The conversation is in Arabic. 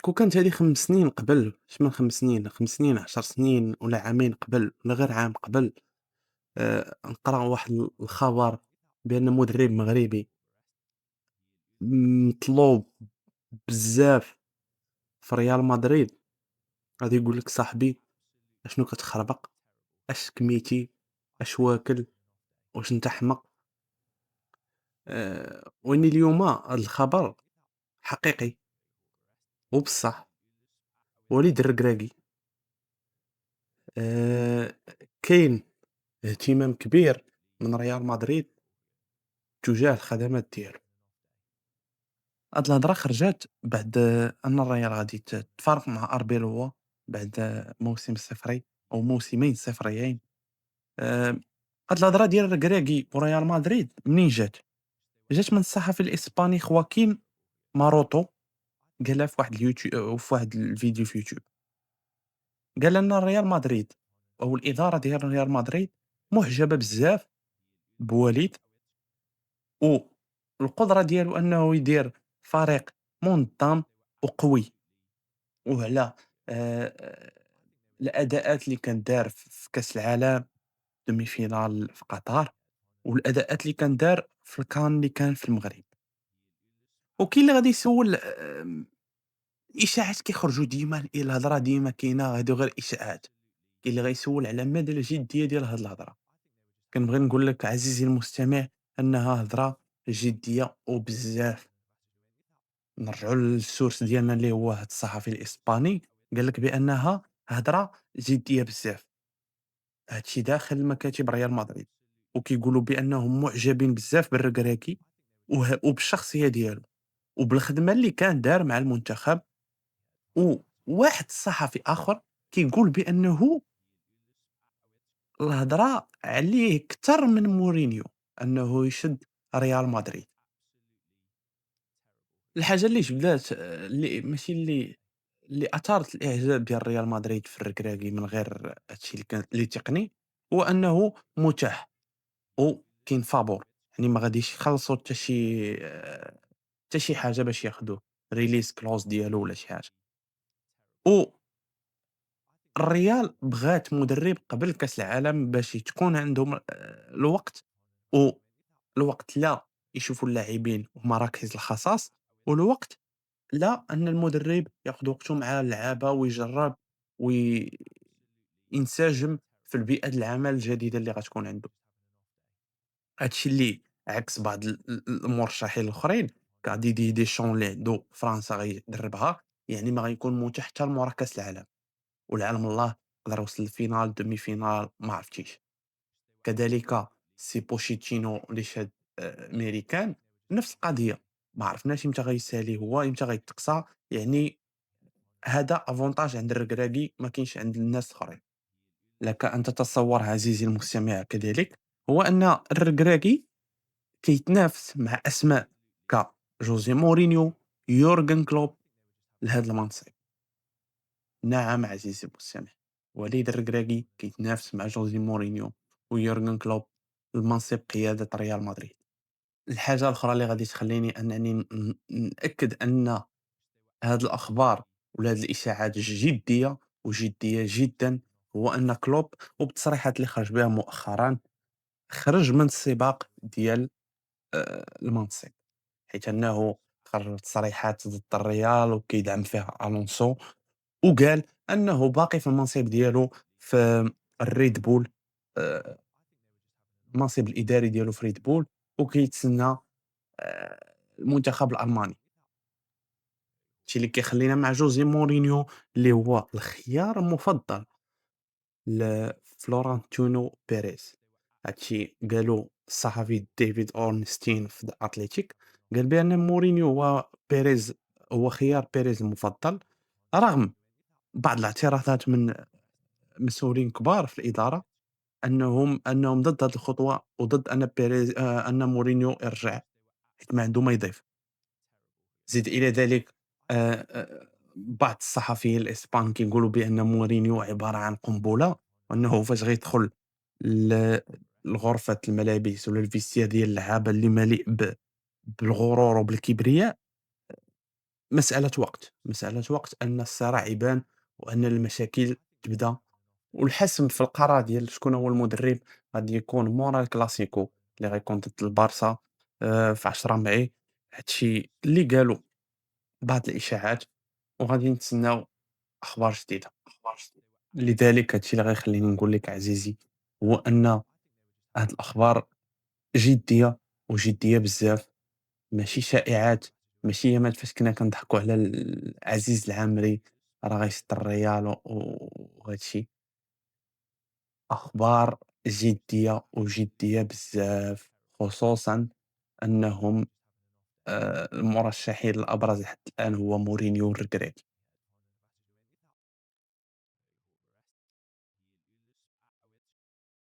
كون كانت هذه 5 سنين قبل، اش من 5 سنين، 5 سنين، 10 سنين ولا عامين قبل ولا غير عام قبل، نقرا واحد الخبر بأن مدرب مغربي مطلوب بزاف في ريال مدريد، غادي يقول لك صاحبي اشنو كتخربق، اش كميتي، اش واكل، واش انت حمق. واني اليوم هذا الخبر حقيقي وبصح وليد الركراكي. آآ كاين اهتمام كبير من ريال مدريد تجاه الخدمات ديالو. هاد الهضرة خرجات بعد أن الريال غادي تفارق مع أربيلوا بعد موسم صفري أو موسمين صفريين. هاد الهضرة ديال الركراكي وريال مدريد منين جات؟ جات من الصحفي الإسباني خواكين ماروتو، قالها في واحد في واحد الفيديو في يوتيوب. قال أن ريال مدريد أو الإدارة ديال ريال مدريد معجبة بزاف بوليد والقدرة ديالو أنه يدير فريق منظم وقوي، وعلى آآ الأداءات اللي كان دار في كأس العالم demi فينال في قطر، والأداءات اللي كان دار في الCAN اللي كان في المغرب. وكاين اللي غادي يسول الإشاعات كيخرجوا ديما، الهضرة ديما كاينة هادو غير إشاعات. كاين اللي غيسول على مدى الجدية ديال هاد الهضرة. كنبغي نقول لك عزيزي المستمع أنها هضرة جدية وبزاف. نرجعوا للسورس ديالنا اللي هو هاد الصحفي الإسباني، قال لك بأنها هضرة جدية بزاف. هاد الشي داخل مكاتب ريال مدريد، وكيقولوا بأنهم معجبين بزاف بالركراكي وبالشخصية ديالو، وبالخدمة اللي كان دار مع المنتخب. وواحد صحفي آخر كيقول بأنه الهضرة عليه كتر من مورينيو، أنه يشد ريال مدريد. الحاجة اللي جبدات اللي ماشي اللي أثارت الإعجاب ديال ريال مدريد في الركراكي من غير هادشي اللي كان اللي تقني، هو أنه متاح وكاين فابور، يعني ما غاديش يخلصوا حتى شي حاجة باش ياخدوه، release clause ديالو ولا شي حاجة. والريال بغات مدرب قبل كأس العالم باش تكون عندهم الوقت، والوقت لا يشوفوا اللاعبين ومراكز الخصاص، والوقت لا أن المدرب ياخذ وقته مع اللعابة ويجرّب ينسجم في البيئة العمل الجديدة اللي غتكون عنده. هذا الشيء اللي عكس بعض المرشحين الآخرين كDidier Deschamps اللي عنده فرنسا غيدربها، يعني ما غيكون متاح حتى لمورا كأس العالم، ولعلم الله يقدر يوصل للفينال، demi فينال ما عرفتيش. كذلك سي بوشيتينو اللي شاد ميريكان نفس القضية، ما عرفناش إمتى غيسالي هو، إمتى غيتقصى، يعني هذا أفونتاج عند الركراكي ما كاينش عند الناس الآخرين. لك أن تتصور عزيزي المستمع كذلك، هو أن الركراكي كيتنافس مع أسماء كجوزيه مورينيو، يورغن كلوب لهذا المنصب. نعم عزيزي المستمع، وليد الركراكي كيتنافس مع جوزيه مورينيو ويورغن كلوب لمنصب قيادة ريال مدريد. الحاجة الأخرى اللي غادي تخليني أنني نأكد أن هاد الأخبار ولا هاد الإشاعات جدية وجدية جدًا، هو أن كلوب وبالتصريحات اللي خرج بها مؤخرًا، خرج من السباق ديال المنصب، حيت أنه خرج بتصريحات ضد الريال وكيدعم فيها ألونسو، وقال أنه باقي في المنصب ديالو في الRed Bull، آآ المنصب الإداري ديالو في Red Bull، وكيتسنى المنتخب الألماني. الشي اللي كيخلّينا مع جوزيه مورينيو اللي هو الخيار المفضل لفلورنتينو بيريز. هادشي قالو الصحفي ديفيد أورنستين في The Athletic، قال بأن مورينيو وبيريز هو خيار بيريز المفضل، رغم بعض الاعتراضات من مسؤولين كبار في الإدارة أنهم ضد هذه الخطوة وضد أن بيريز أن مورينيو يرجع، حيت ما عنده ما يضيف. زيد إلى ذلك بعض الصحفيين الإسبان كيقولوا بأن مورينيو عبارة عن قنبلة، وأنه فاش غيدخل ل لغرفة الملابس ولا الفيستيار ديال اللعابة اللي مليء بالغرور وبالكبرياء، مسألة وقت، مسألة وقت أن الصراع يبان وأن المشاكل تبدا، والحسم في القرار ديال شكون هو المدرب غادي يكون مورا الكلاسيكو اللي غيكون ضد البارسا في 10 ماي. هادشي اللي قالوا بعض الإشاعات، وغادي نتسناو أخبار جديدة. لذلك هادشي اللي غيخلّيني نقول لك عزيزي هو أن هاد الأخبار جدية وجدية بزاف، ماشي شائعات، ماشي يامات فاش كنا كنضحكوا على عزيز العامري راه غيشد الريال وهاد الشي. أخبار جدية وجدية بزاف، خصوصًا أنهم المرشحين الأبرز حتى الآن هو مورينيو والركراكي.